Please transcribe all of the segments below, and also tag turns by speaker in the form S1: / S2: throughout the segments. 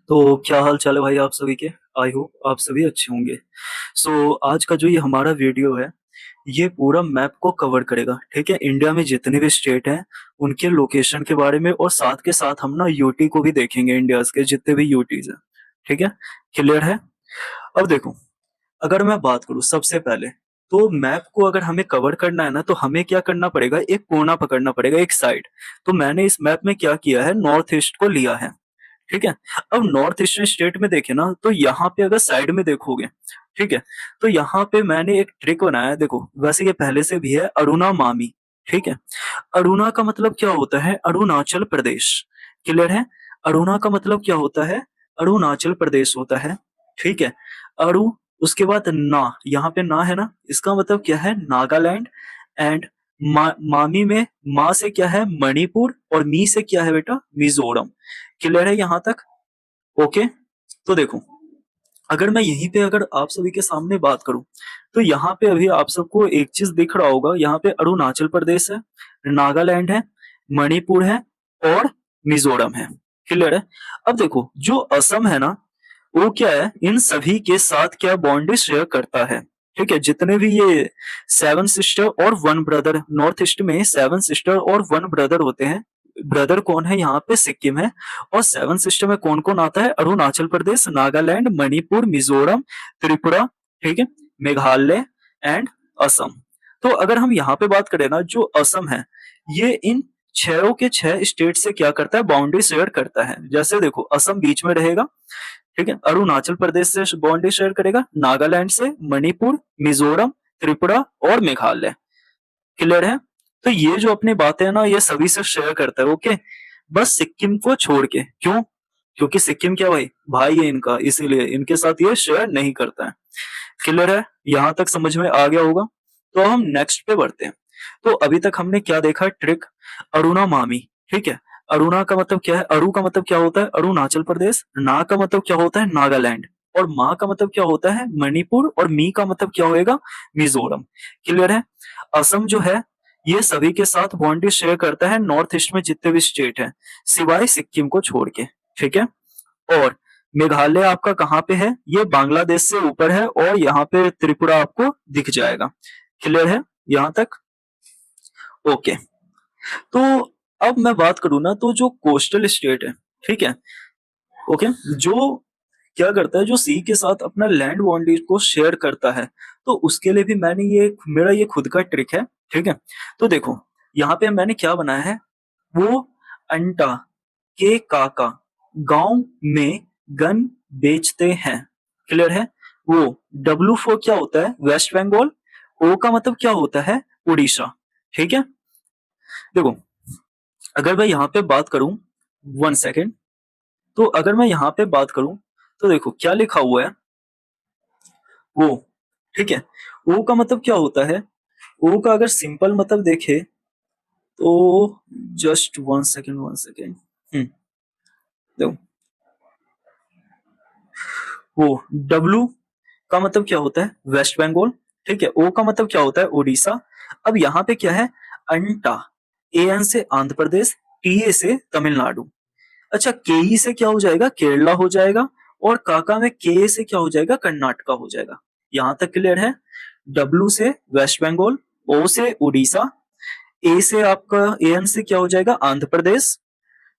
S1: तो क्या हाल चाल है भाई आप सभी के। आई होप आप सभी अच्छे होंगे। आज का जो ये हमारा वीडियो है, ये पूरा मैप को कवर करेगा। ठीक है, इंडिया में जितने भी स्टेट हैं उनके लोकेशन के बारे में, और साथ के साथ हम ना यूटी को भी देखेंगे, इंडिया के जितने भी यूटीज हैं। ठीक है, क्लियर है। अब देखो, अगर मैं बात करूं सबसे पहले, तो मैप को अगर हमें कवर करना है ना, तो हमें क्या करना पड़ेगा, एक कोना पकड़ना पड़ेगा, एक साइड। तो मैंने इस मैप में क्या किया है, नॉर्थ ईस्ट को लिया है। ठीक है। अब नॉर्थ ईस्टर्न स्टेट में देखे ना, तो यहाँ पे अगर साइड में देखोगे, ठीक है, तो यहाँ पे मैंने एक ट्रिक बनाया है। देखो, वैसे ये पहले से भी है, अरुणा मामी। ठीक है। अरुणा का मतलब क्या होता है, अरुणाचल प्रदेश। क्लियर है। अरुणा का मतलब क्या होता है, अरुणाचल प्रदेश होता है। ठीक है। अरु, उसके बाद ना, यहाँ पे ना है ना, इसका मतलब क्या है, नागालैंड। एंड मामी में माँ से क्या है, मणिपुर, और मी से क्या है बेटा, मिजोरम। क्लियर है यहाँ तक। ओके। तो देखो, अगर मैं यहीं पे अगर आप सभी के सामने बात करूं, तो यहाँ पे अभी आप सबको एक चीज दिख रहा होगा, यहाँ पे अरुणाचल प्रदेश है, नागालैंड है, मणिपुर है, और मिजोरम है। क्लियर है। अब देखो, जो असम है ना, वो क्या है, इन सभी के साथ क्या बाउंड्री शेयर करता है। ठीक है, जितने भी ये सेवन सिस्टर और वन ब्रदर, नॉर्थ ईस्ट में सेवन सिस्टर और वन ब्रदर होते हैं। ब्रदर कौन है, यहाँ पे सिक्किम है। और सेवन सिस्टर में कौन कौन आता है, अरुणाचल प्रदेश, नागालैंड, मणिपुर, मिजोरम, त्रिपुरा, ठीक है, मेघालय एंड असम। तो अगर हम यहाँ पे बात करें ना, जो असम है, ये इन छह के छह स्टेट से क्या करता है, बाउंड्री शेयर करता है। जैसे देखो, असम बीच में रहेगा। ठीक है, अरुणाचल प्रदेश से बाउंड्री शेयर करेगा, नागालैंड से, मणिपुर, मिजोरम, त्रिपुरा और मेघालय। क्लियर है। तो ये जो अपनी बातें है ना, ये सभी से शेयर करता है। ओके। बस सिक्किम को छोड़ के, क्यों, क्योंकि सिक्किम क्या भाई, भाई है इनका, इसीलिए इनके साथ ये शेयर नहीं करता है। क्लियर है, यहां तक समझ में आ गया होगा। तो हम नेक्स्ट पे बढ़ते हैं। तो अभी तक हमने क्या देखा, ट्रिक, अरुणा मामी। ठीक है। अरुणा का मतलब क्या है, अरु का मतलब क्या होता है, अरुणाचल प्रदेश, ना का मतलब क्या होता है, नागालैंड, और माँ का मतलब क्या होता है, मणिपुर, और मी का मतलब क्या होएगा, मिजोरम। क्लियर है। असम जो है, ये सभी के साथ बाउंड्री शेयर करता है नॉर्थ ईस्ट में जितने भी स्टेट हैं, सिवाय सिक्किम को छोड़ के। ठीक है। और मेघालय आपका कहाँ पे है, ये बांग्लादेश से ऊपर है, और यहाँ पे त्रिपुरा आपको दिख जाएगा। क्लियर है यहाँ तक। ओके। तो अब मैं बात करूँ ना, तो जो कोस्टल स्टेट है, ठीक है, ओके, जो क्या करता है, जो सी के साथ अपना लैंड बाउंड्री को शेयर करता है, तो उसके लिए भी मैंने ये, मेरा ये खुद का ट्रिक है। ठीक है। तो देखो, यहाँ पे मैंने क्या बनाया है, वो अंटा के काका गांव में गन बेचते हैं। क्लियर है। वो W4 क्या होता है, वेस्ट बंगाल। O का मतलब क्या होता है, उड़ीसा। ठीक है। देखो, अगर मैं यहाँ पे बात करूं, वन सेकेंड, तो अगर मैं यहाँ पे बात करूं, तो देखो क्या लिखा हुआ है, वो, ठीक है, ओ का मतलब क्या होता है, ओ का अगर सिंपल मतलब देखे, तो just one second, one second, देखो, वो डब्लू का मतलब क्या होता है, वेस्ट बंगाल। ठीक है। ओ का मतलब क्या होता है, उड़ीसा। अब यहाँ पे क्या है, अंटा, एन से आंध्र प्रदेश, टीए से तमिलनाडु। अच्छा, केई से क्या हो जाएगा, केरला हो जाएगा। और काका में के से क्या हो जाएगा, कर्नाटका हो जाएगा। यहां तक क्लियर है। डब्लू से वेस्ट बंगाल, ओ से उड़ीसा, ए से आपका, एन से क्या हो जाएगा, आंध्र प्रदेश,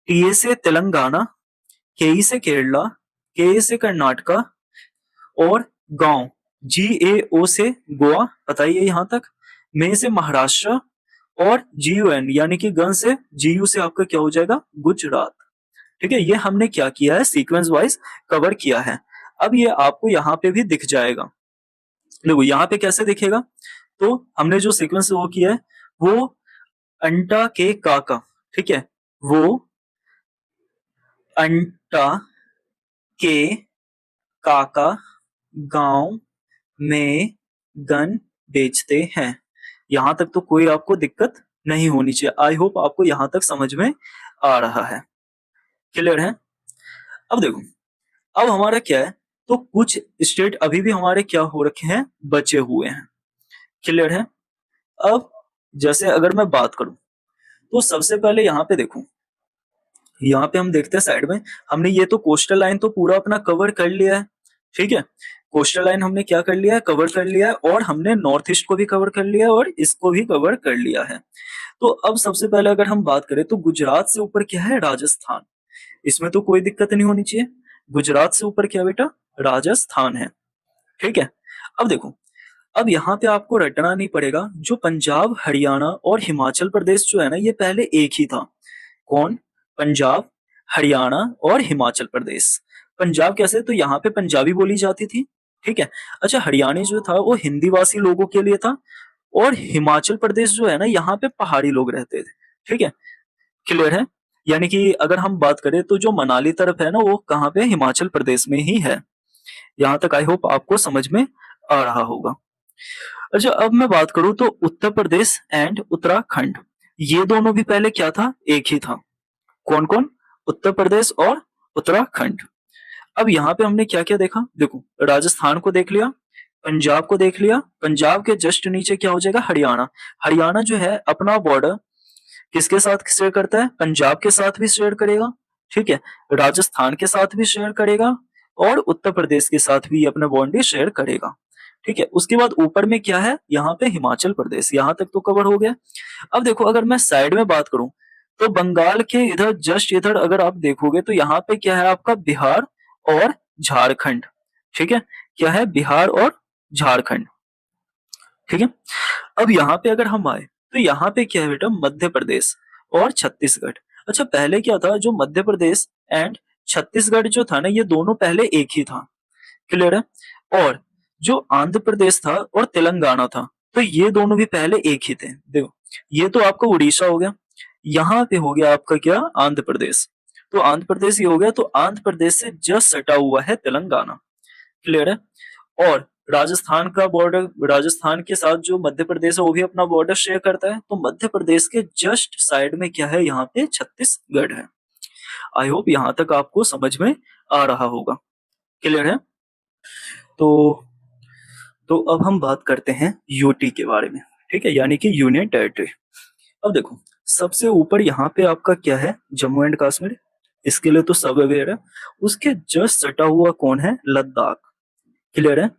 S1: टीए से तेलंगाना, के से केरला, के से कर्नाटका, और गांव, GAO से गोवा। बताइए यहां तक। मे से महाराष्ट्र, और GUN यानी कि गन से, GU से आपका क्या हो जाएगा, गुजरात। ठीक है, ये हमने क्या किया है, सीक्वेंस वाइज कवर किया है। अब ये आपको यहाँ पे भी दिख जाएगा। देखो यहाँ पे कैसे दिखेगा, तो हमने जो सीक्वेंस वो किया है, वो अंटा के काका, ठीक है, वो अंटा के काका गांव में गन बेचते हैं। यहां तक तो कोई आपको दिक्कत नहीं होनी चाहिए। आई होप आपको यहां तक समझ में आ रहा है। क्लियर है। अब देखो, अब हमारा क्या है, तो कुछ स्टेट अभी भी हमारे क्या हो रखे हैं, बचे हुए हैं। क्लियर है। अब जैसे अगर मैं बात करूं, तो सबसे पहले यहां पे देखो, यहाँ पे हम देखते हैं साइड में, हमने ये तो कोस्टल लाइन तो पूरा अपना कवर कर लिया है, ठीक है। कोस्टल लाइन हमने क्या कर लिया है, कवर कर लिया है, और हमने नॉर्थ ईस्ट को भी कवर कर लिया है और इसको भी कवर कर लिया है। तो अब सबसे पहले अगर हम बात करें तो गुजरात से ऊपर क्या है, राजस्थान। इसमें तो कोई दिक्कत नहीं होनी चाहिए। गुजरात से ऊपर क्या बेटा, राजस्थान है, ठीक है। अब देखो, अब यहाँ पे आपको रटना नहीं पड़ेगा, जो पंजाब हरियाणा और हिमाचल प्रदेश जो है ना, ये पहले एक ही था। कौन, पंजाब, हरियाणा और हिमाचल प्रदेश। पंजाब कैसे, तो यहाँ पे पंजाबी बोली जाती थी, ठीक है। अच्छा, हरियाणा जो था वो हिंदी भाषी लोगों के लिए था, और हिमाचल प्रदेश जो है ना, यहाँ पे पहाड़ी लोग रहते थे, ठीक है। क्लियर है। यानी कि अगर हम बात करें तो जो मनाली तरफ है ना, वो कहाँ पे, हिमाचल प्रदेश में ही है। यहाँ तक आई होप आपको समझ में आ रहा होगा। अच्छा, अब मैं बात करूं तो उत्तर प्रदेश एंड उत्तराखंड, ये दोनों भी पहले क्या था, एक ही था। कौन कौन, उत्तर प्रदेश और उत्तराखंड। अब यहाँ पे हमने क्या क्या देखा, देखो राजस्थान को देख लिया, पंजाब को देख लिया, पंजाब के जस्ट नीचे क्या हो जाएगा, हरियाणा। हरियाणा जो है अपना बॉर्डर किसके साथ शेयर करता है, पंजाब के साथ भी शेयर करेगा, ठीक है, राजस्थान के साथ भी शेयर करेगा, और उत्तर प्रदेश के साथ भी अपना बाउंड्री शेयर करेगा, ठीक है। उसके बाद ऊपर में क्या है, यहाँ पे हिमाचल प्रदेश, यहाँ तक तो कवर हो गया। अब देखो, अगर मैं साइड में बात करूं तो बंगाल के इधर जस्ट इधर अगर आप देखोगे तो यहाँ पे क्या है, आपका बिहार और झारखंड, ठीक है। क्या है, बिहार और झारखंड, ठीक है। अब यहाँ पे अगर हम आए तो यहाँ पे क्या है बेटा, मध्य प्रदेश और छत्तीसगढ़। अच्छा, पहले क्या था, जो मध्य प्रदेश एंड छत्तीसगढ़ जो था ना, ये दोनों पहले एक ही था। क्लियर है। और जो आंध्र प्रदेश था और तेलंगाना था, तो ये दोनों भी पहले एक ही थे। देखो, ये तो आपका उड़ीसा हो गया, यहाँ पे हो गया आपका क्या, आंध्र प्रदेश। तो आंध्र प्रदेश ये हो गया, तो आंध्र प्रदेश से जस्ट सटा हुआ है तेलंगाना। क्लियर है। और राजस्थान का बॉर्डर, राजस्थान के साथ जो मध्य प्रदेश है वो भी अपना बॉर्डर शेयर करता है, तो मध्य प्रदेश के जस्ट साइड में क्या है, यहाँ पे छत्तीसगढ़ है। आई होप यहाँ तक आपको समझ में आ रहा होगा। क्लियर है। तो अब हम बात करते हैं यूटी के बारे में, ठीक है, यानी कि यूनियन टेरिटरी। अब देखो, सबसे ऊपर यहाँ पे आपका क्या है, जम्मू एंड कश्मीर, इसके लिए तो सब अवेयर है। उसके जस्ट सटा हुआ कौन है, लद्दाख। क्लियर है।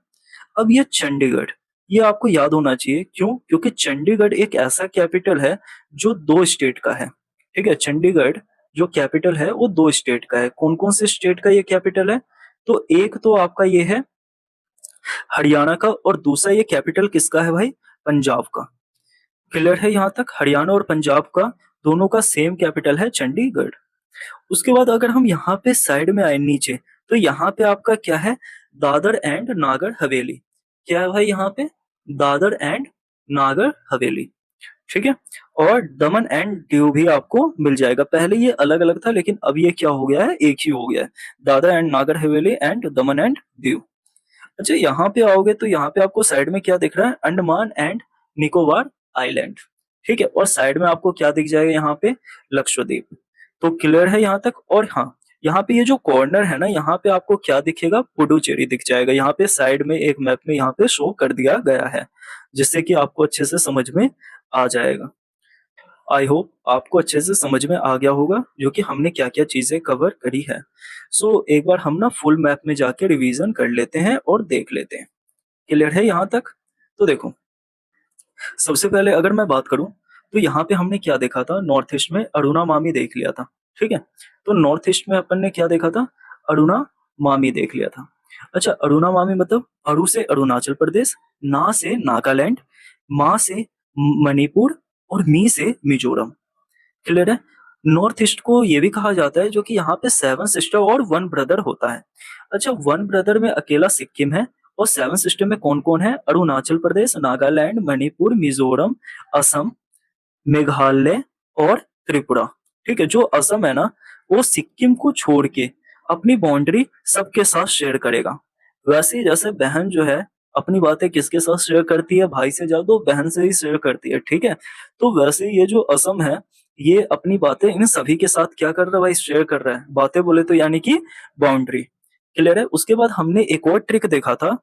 S1: अब ये चंडीगढ़, ये आपको याद होना चाहिए, क्यों, क्योंकि चंडीगढ़ एक ऐसा कैपिटल है जो दो स्टेट का है, ठीक है। चंडीगढ़ जो कैपिटल है वो दो स्टेट का है। कौन कौन से स्टेट का ये कैपिटल है, तो एक तो आपका ये है हरियाणा का, और दूसरा ये कैपिटल किसका है भाई, पंजाब का। क्लियर है। यहाँ तक हरियाणा और पंजाब का दोनों का सेम कैपिटल है चंडीगढ़। उसके बाद अगर हम यहाँ पे साइड में आए नीचे, तो यहाँ पे आपका क्या है, दादर एंड नागर हवेली। क्या है भाई, यहाँ पे दादर एंड नागर हवेली, ठीक है। और दमन एंड दीव भी आपको मिल जाएगा। पहले ये अलग अलग था, लेकिन अब ये क्या हो गया है, एक ही हो गया है, Dadar and Nagar Haveli and Daman and Diu. अच्छा, यहाँ पे आओगे तो यहाँ पे आपको साइड में क्या दिख रहा है, अंडमान एंड निकोबार आइलैंड, ठीक है। और साइड में आपको क्या दिख जाएगा, यहाँ पे लक्षद्वीप। तो क्लियर है यहाँ तक। और हाँ, यहाँ पे ये जो कॉर्नर है ना, यहाँ पे आपको क्या दिखेगा, पुडुचेरी दिख जाएगा। यहाँ पे साइड में एक मैप में यहाँ पे शो कर दिया गया है, जिससे कि आपको अच्छे से समझ में आ जाएगा। आई होप आपको अच्छे से समझ में आ गया होगा, जो कि हमने क्या क्या चीजें कवर करी है। एक बार हम ना फुल मैप में जाके रिवीजन कर लेते हैं और देख लेते हैं। क्लियर है यहाँ तक। तो देखो, सबसे पहले अगर मैं बात करूं तो यहाँ पे हमने क्या देखा था, नॉर्थ ईस्ट में अरुणा मामी देख लिया था, ठीक है। तो नॉर्थ ईस्ट में अपन ने क्या देखा था, अरुणा मामी देख लिया था। अच्छा, अरुणा मामी मतलब अरु से अरुणाचल प्रदेश, ना से नागालैंड, मा से मणिपुर, और मी से मिजोरम। क्लियर है। नॉर्थ ईस्ट को ये भी कहा जाता है, जो कि यहाँ पे सेवन सिस्टर और वन ब्रदर होता है। अच्छा, वन ब्रदर में अकेला सिक्किम है, और सेवन सिस्टर में कौन कौन है, अरुणाचल प्रदेश, नागालैंड, मणिपुर, मिजोरम, असम, मेघालय और त्रिपुरा, ठीक है। जो असम है ना, वो सिक्किम को छोड़ के अपनी बाउंड्री सबके साथ शेयर करेगा। वैसे ही जैसे बहन जो है अपनी बातें किसके साथ शेयर करती है, भाई से ज्यादा तो बहन से ही शेयर करती है, ठीक है। तो वैसे ये जो असम है, ये अपनी बातें इन सभी के साथ क्या कर रहा है भाई, शेयर कर रहा है। बातें बोले तो यानी कि बाउंड्री। क्लियर है। उसके बाद हमने एक और ट्रिक देखा था,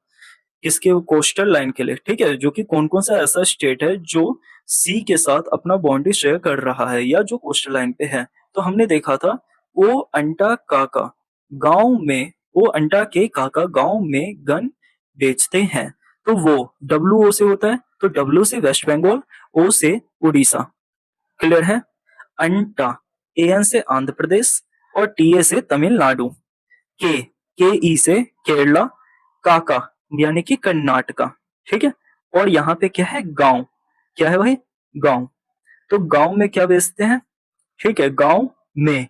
S1: किसके, कोस्टल लाइन के लिए, ठीक है, जो कि कौन कौन सा ऐसा स्टेट है जो सी के साथ अपना बाउंड्री शेयर कर रहा है, या जो कोस्टल लाइन पे है। तो हमने देखा था ओ अंटा काका गांव में, ओ अंटा के काका गांव में गन बेचते हैं। तो वो डब्ल्यू ओ से होता है, तो डब्ल्यू से वेस्ट बंगाल, ओ से उड़ीसा। क्लियर है? अंटा, ए एन से आंध्र प्रदेश और टी ए से तमिलनाडु, के के ई से केरला, काका यानी कि कर्नाटका। ठीक है, और यहाँ पे क्या है, गांव, क्या है भाई, गांव। तो गांव में क्या बेचते हैं, ठीक है, गांव में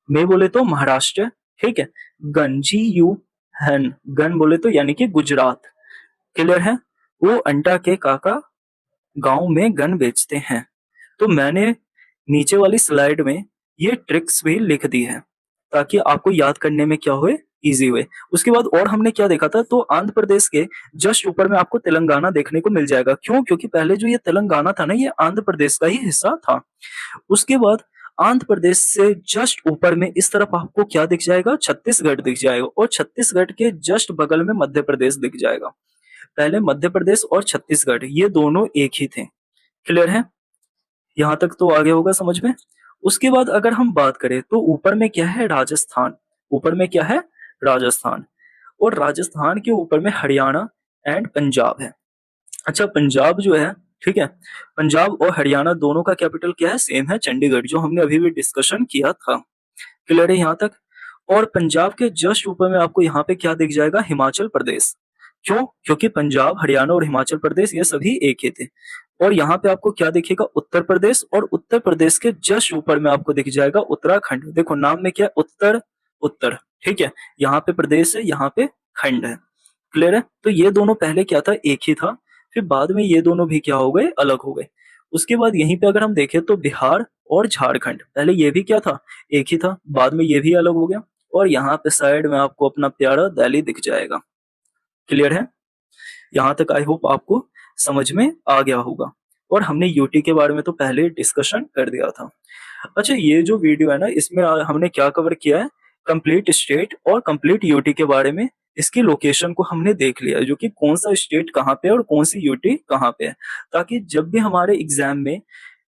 S1: बोले तो महाराष्ट्र, ठीक है, गन जी यू हन, गन बोले तो यानी कि गुजरात। क्लियर है? वो अंटा के काका गांव में गन बेचते हैं। तो मैंने नीचे वाली स्लाइड में ये ट्रिक्स भी लिख दी है ताकि आपको याद करने में क्या हुए, इजी हुए। उसके बाद और हमने क्या देखा था, तो आंध्र प्रदेश के जस्ट ऊपर में आपको तेलंगाना देखने को मिल जाएगा। क्यों? क्योंकि पहले जो ये तेलंगाना था ना, ये आंध्र प्रदेश का ही हिस्सा था। उसके बाद आंध्र प्रदेश से जस्ट ऊपर में इस तरफ आपको क्या दिख जाएगा, छत्तीसगढ़ दिख जाएगा, और छत्तीसगढ़ के जस्ट बगल में मध्य प्रदेश दिख जाएगा। पहले मध्य प्रदेश और छत्तीसगढ़ ये दोनों एक ही थे। क्लियर है? यहां तक तो आगे होगा समझ में। उसके बाद अगर हम बात करें तो ऊपर में क्या है, राजस्थान। ऊपर में क्या है, राजस्थान। और राजस्थान के ऊपर में हरियाणा एंड पंजाब है। अच्छा, पंजाब जो है, ठीक है, पंजाब और हरियाणा दोनों का कैपिटल क्या है, सेम है, चंडीगढ़, जो हमने अभी भी डिस्कशन किया था। क्लियर है यहाँ तक? और पंजाब के जस्ट ऊपर में आपको यहाँ पे क्या दिख जाएगा, हिमाचल प्रदेश। क्यों? क्योंकि पंजाब, हरियाणा और हिमाचल प्रदेश ये सभी एक ही थे। और यहाँ पे आपको क्या दिखेगा, उत्तर प्रदेश, और उत्तर प्रदेश के जस्ट ऊपर में आपको दिख जाएगा उत्तराखंड। देखो नाम में क्या है, उत्तर, उत्तर, ठीक है, यहाँ पे प्रदेश है, यहाँ पे खंड है। क्लियर है? तो ये दोनों पहले क्या था, एक ही था, फिर बाद में ये दोनों भी क्या हो गए, अलग हो गए। उसके बाद यहीं पे अगर हम देखें तो बिहार और झारखंड, पहले ये भी क्या था, एक ही था, बाद में ये भी अलग हो गया। और यहाँ पे साइड में आपको अपना प्यारा दिल्ली दिख जाएगा। क्लियर है? यहाँ तक आई होप आपको समझ में आ गया होगा। और हमने यूटी के बारे में तो पहले डिस्कशन कर दिया था। अच्छा, ये जो वीडियो है ना, इसमें हमने क्या कवर किया है, कंप्लीट स्टेट और कंप्लीट यूटी के बारे में। इसकी लोकेशन को हमने देख लिया है, जो कि कौन सा स्टेट कहाँ पे है और कौन सी यूटी कहाँ पे है, ताकि जब भी हमारे एग्जाम में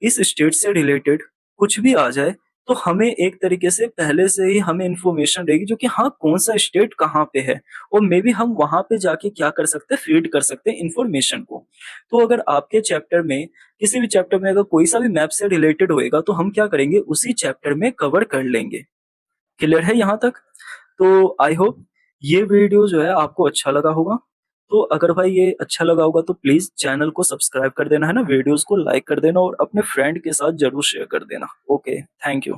S1: इस स्टेट से रिलेटेड कुछ भी आ जाए तो हमें एक तरीके से पहले से ही हमें इंफॉर्मेशन रहेगी, जो कि हाँ कौन सा स्टेट कहाँ पे है, और मे बी हम वहां पे जाके क्या कर सकते हैं, फीड कर सकते हैं इंफॉर्मेशन को। तो अगर आपके चैप्टर में, किसी भी चैप्टर में अगर कोई सा भी मैप से रिलेटेड होएगा तो हम क्या करेंगे, उसी चैप्टर में कवर कर लेंगे। क्लियर है यहाँ तक? तो आई होप ये वीडियो जो है आपको अच्छा लगा होगा। तो अगर भाई ये अच्छा लगा होगा तो प्लीज चैनल को सब्सक्राइब कर देना है ना, वीडियोस को लाइक कर देना और अपने फ्रेंड के साथ जरूर शेयर कर देना। Okay, thank you.